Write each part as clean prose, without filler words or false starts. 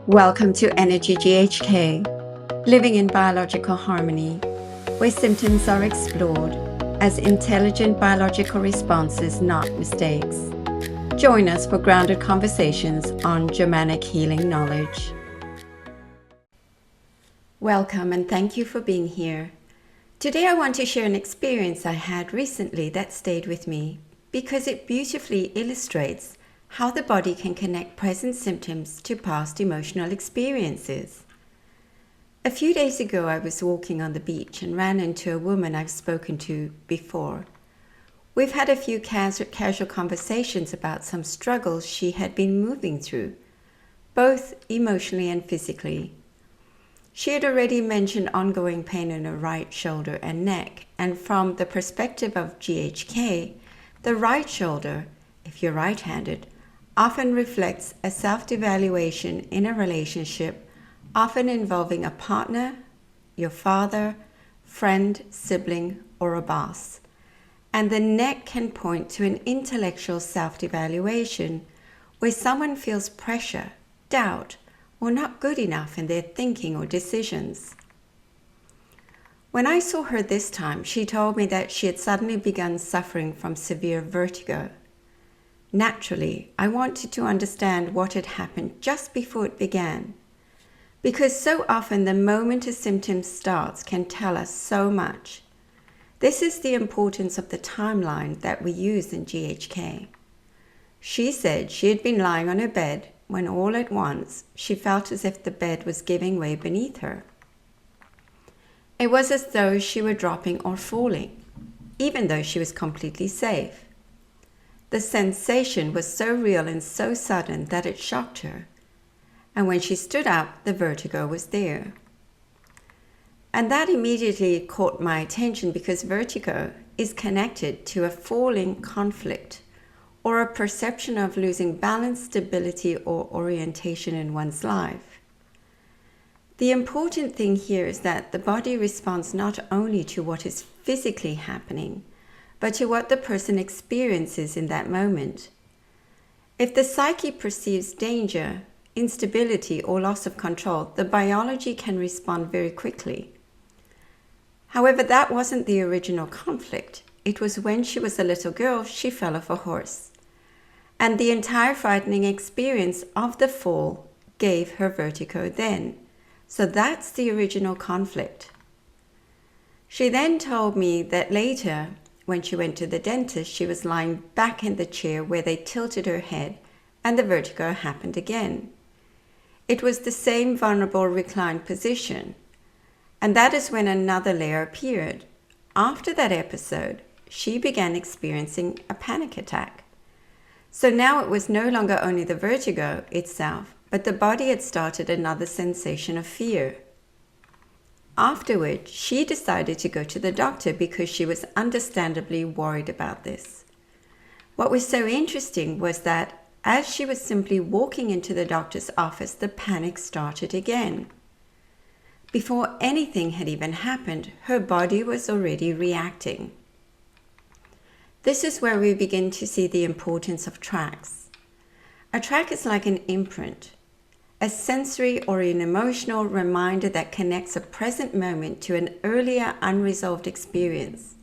Welcome to Energy GHK, living in biological harmony, where symptoms are explored as intelligent biological responses, not mistakes. Join us for grounded conversations on Germanic Healing Knowledge. Welcome and thank you for being here. Today I want to share an experience I had recently that stayed with me because it beautifully illustrates how the body can connect present symptoms to past emotional experiences. A few days ago, I was walking on the beach and ran into a woman I've spoken to before. We've had a few casual conversations about some struggles she had been moving through, both emotionally and physically. She had already mentioned ongoing pain in her right shoulder and neck, and from the perspective of GHK, the right shoulder, if you're right-handed, often reflects a self-devaluation in a relationship, often involving a partner, your father, friend, sibling, or a boss. And the neck can point to an intellectual self-devaluation where someone feels pressure, doubt, or not good enough in their thinking or decisions. When I saw her this time, she told me that she had suddenly begun suffering from severe vertigo. Naturally, I wanted to understand what had happened just before it began, because so often the moment a symptom starts can tell us so much. This is the importance of the timeline that we use in GHK. She said she had been lying on her bed when all at once she felt as if the bed was giving way beneath her. It was as though she were dropping or falling, even though she was completely safe. The sensation was so real and so sudden that it shocked her. And when she stood up, the vertigo was there. And that immediately caught my attention because vertigo is connected to a falling conflict or a perception of losing balance, stability, or orientation in one's life. The important thing here is that the body responds not only to what is physically happening, but to what the person experiences in that moment. If the psyche perceives danger, instability, or loss of control, the biology can respond very quickly. However, that wasn't the original conflict. It was when she was a little girl, she fell off a horse. And the entire frightening experience of the fall gave her vertigo then. So that's the original conflict. She then told me that later, when she went to the dentist, she was lying back in the chair where they tilted her head, and the vertigo happened again. It was the same vulnerable reclined position, and that is when another layer appeared. After that episode, she began experiencing a panic attack. So now it was no longer only the vertigo itself, but the body had started another sensation of fear. Afterward, she decided to go to the doctor because she was understandably worried about this. What was so interesting was that as she was simply walking into the doctor's office, the panic started again. Before anything had even happened, her body was already reacting. This is where we begin to see the importance of tracks. A track is like an imprint, a sensory or an emotional reminder that connects a present moment to an earlier unresolved experience.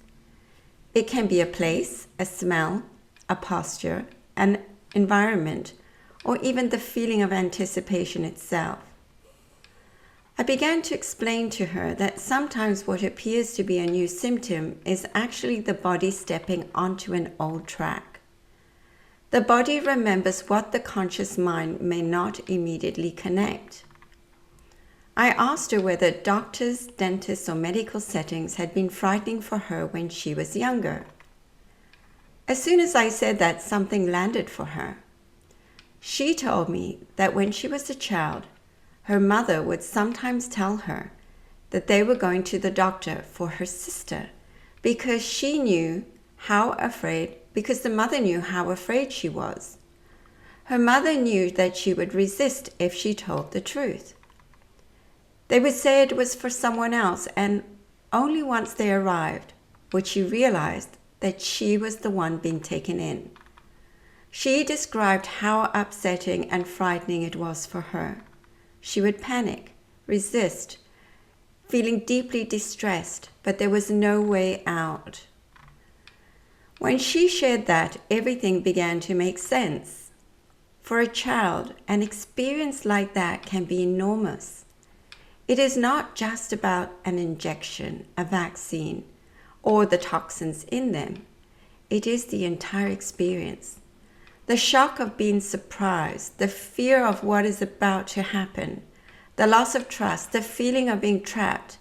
It can be a place, a smell, a posture, an environment, or even the feeling of anticipation itself. I began to explain to her that sometimes what appears to be a new symptom is actually the body stepping onto an old track. The body remembers what the conscious mind may not immediately connect. I asked her whether doctors, dentists, or medical settings had been frightening for her when she was younger. As soon as I said that, something landed for her. She told me that when she was a child, her mother would sometimes tell her that they were going to the doctor for her sister because the mother knew how afraid she was. Her mother knew that she would resist if she told the truth. They would say it was for someone else, and only once they arrived would she realize that she was the one being taken in. She described how upsetting and frightening it was for her. She would panic, resist, feeling deeply distressed, but there was no way out. When she shared that, everything began to make sense. For a child, an experience like that can be enormous. It is not just about an injection, a vaccine, or the toxins in them. It is the entire experience. The shock of being surprised, the fear of what is about to happen, the loss of trust, the feeling of being trapped,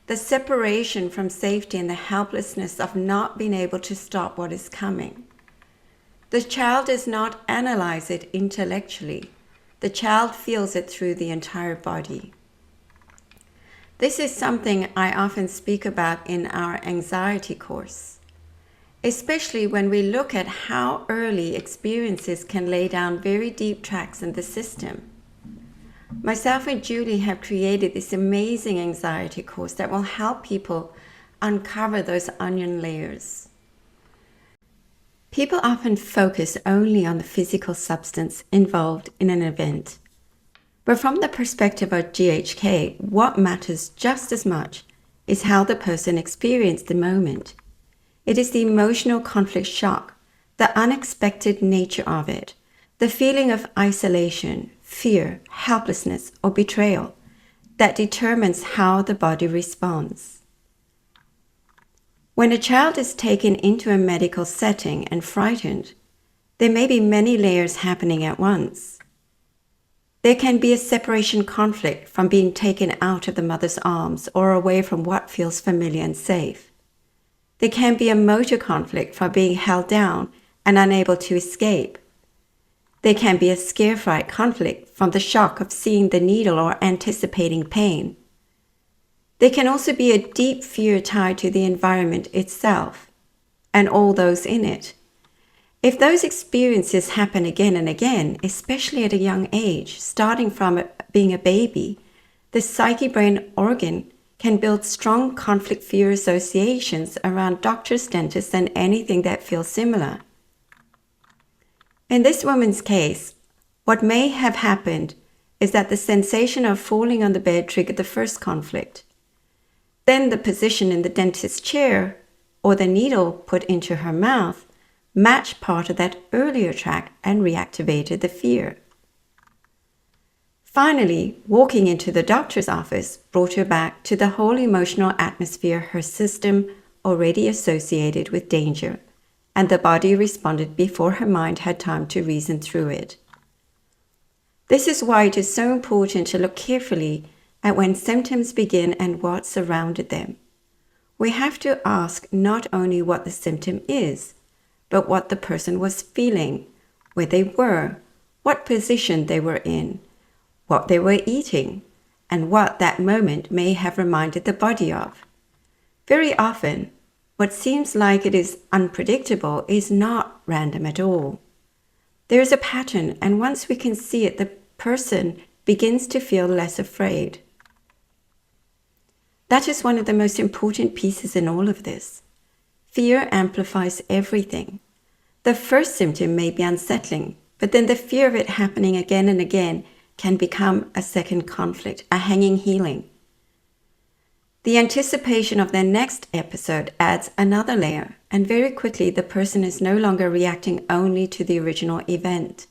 the separation from safety, and the helplessness of not being able to stop what is coming. The child does not analyze it intellectually. The child feels it through the entire body. This is something I often speak about in our anxiety course, especially when we look at how early experiences can lay down very deep tracks in the system. Myself and Julie have created this amazing anxiety course that will help people uncover those onion layers. People often focus only on the physical substance involved in an event. But from the perspective of GHK, what matters just as much is how the person experienced the moment. It is the emotional conflict shock, the unexpected nature of it, the feeling of isolation, fear, helplessness, or betrayal that determines how the body responds. When a child is taken into a medical setting and frightened, there may be many layers happening at once. There can be a separation conflict from being taken out of the mother's arms or away from what feels familiar and safe. There can be a motor conflict from being held down and unable to escape. There can be a scare-fright conflict from the shock of seeing the needle or anticipating pain. There can also be a deep fear tied to the environment itself and all those in it. If those experiences happen again and again, especially at a young age, starting from being a baby, the psyche-brain organ can build strong conflict fear associations around doctors, dentists, and anything that feels similar. In this woman's case, what may have happened is that the sensation of falling on the bed triggered the first conflict. Then the position in the dentist's chair or the needle put into her mouth matched part of that earlier track and reactivated the fear. Finally, walking into the doctor's office brought her back to the whole emotional atmosphere her system already associated with danger, and the body responded before her mind had time to reason through it. This is why it is so important to look carefully at when symptoms begin and what surrounded them. We have to ask not only what the symptom is, but what the person was feeling, where they were, what position they were in, what they were eating, and what that moment may have reminded the body of. Very often, what seems like it is unpredictable is not random at all. There is a pattern, and once we can see it, the person begins to feel less afraid. That is one of the most important pieces in all of this. Fear amplifies everything. The first symptom may be unsettling, but then the fear of it happening again and again can become a second conflict, a hanging healing. The anticipation of their next episode adds another layer, and very quickly the person is no longer reacting only to the original event.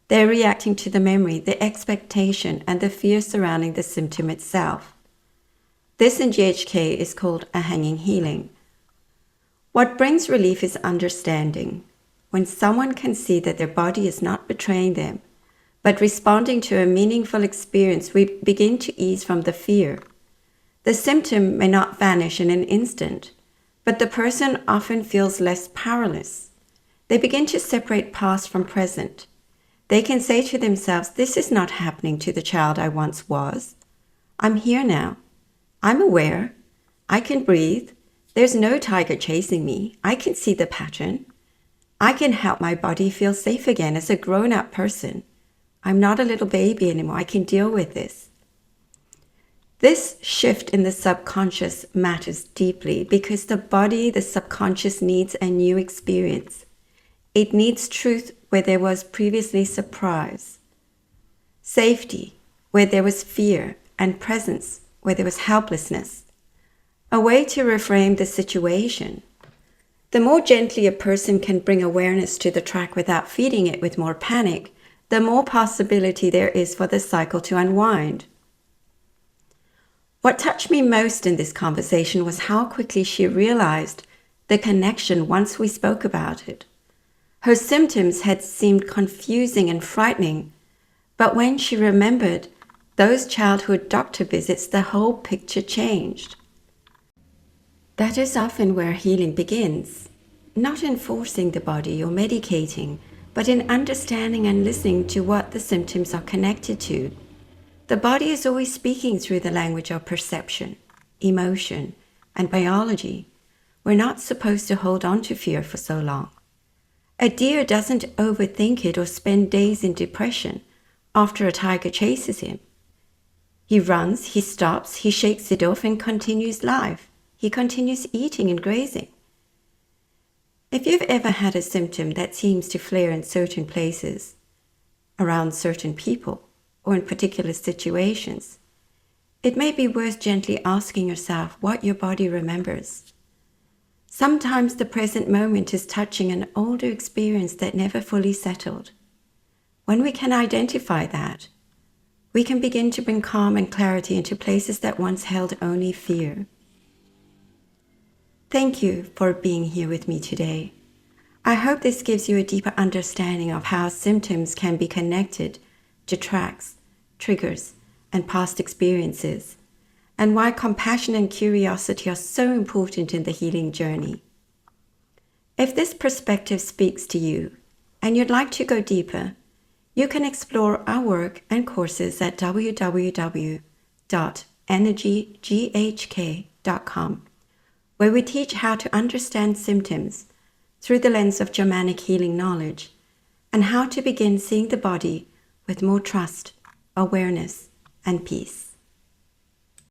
They're reacting to the memory, the expectation, and the fear surrounding the symptom itself. This in GHK is called a hanging healing. What brings relief is understanding. When someone can see that their body is not betraying them, but responding to a meaningful experience, we begin to ease from the fear. The symptom may not vanish in an instant, but the person often feels less powerless. They begin to separate past from present. They can say to themselves, this is not happening to the child I once was. I'm here now. I'm aware. I can breathe. There's no tiger chasing me. I can see the pattern. I can help my body feel safe again as a grown-up person. I'm not a little baby anymore. I can deal with this. This shift in the subconscious matters deeply because the body, the subconscious, needs a new experience. It needs truth where there was previously surprise. Safety, where there was fear, and presence where there was helplessness. A way to reframe the situation. The more gently a person can bring awareness to the track without feeding it with more panic, the more possibility there is for the cycle to unwind. What touched me most in this conversation was how quickly she realized the connection once we spoke about it. Her symptoms had seemed confusing and frightening, but when she remembered those childhood doctor visits, the whole picture changed. That is often where healing begins, not in forcing the body or medicating, but in understanding and listening to what the symptoms are connected to. The body is always speaking through the language of perception, emotion, and biology. We're not supposed to hold on to fear for so long. A deer doesn't overthink it or spend days in depression after a tiger chases him. He runs, he stops, he shakes it off and continues life. He continues eating and grazing. If you've ever had a symptom that seems to flare in certain places, around certain people, or in particular situations, it may be worth gently asking yourself what your body remembers. Sometimes the present moment is touching an older experience that never fully settled. When we can identify that, we can begin to bring calm and clarity into places that once held only fear. Thank you for being here with me today. I hope this gives you a deeper understanding of how symptoms can be connected to tracks, triggers, and past experiences, and why compassion and curiosity are so important in the healing journey. If this perspective speaks to you and you'd like to go deeper, you can explore our work and courses at www.energyghk.com, where we teach how to understand symptoms through the lens of Germanic Healing Knowledge and how to begin seeing the body with more trust, awareness, and peace.